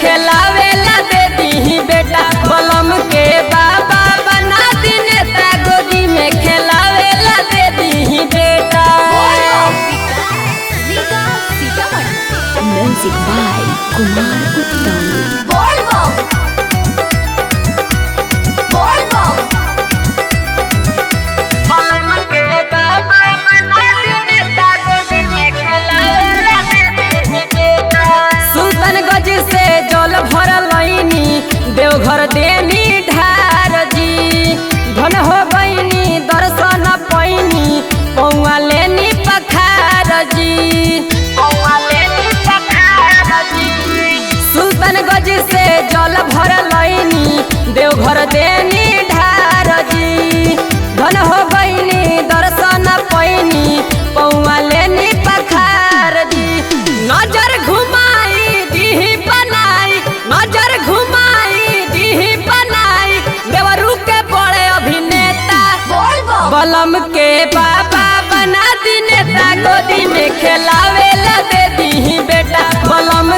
खेलावेला दे दी बेटा। बलम के बाबा बना दी नेता, गोदी में खेलावेला दे दी बेटा। म्यूजिक बाय कुमार उत्तम। सुल्तानगंज से जल भरलैनी, देवघर देनी ढार जी। धन हो गईनी दर्शन पैनी, पौआ लेनी पखार जी। सुल्तानगंज से जल भरलैनी, देवघर देनी ढार जी। धन हो गईनी दर्शन पैनी, पौआ लेनी पखार जी। नजर घुमाई दी बनाई, नजर घुमाई दी बनाई, देवरू के बड़े अभिनेता। बलम के बाबा बना दी नेता, गोदी में खेलावेला दे दी बेटा। बलम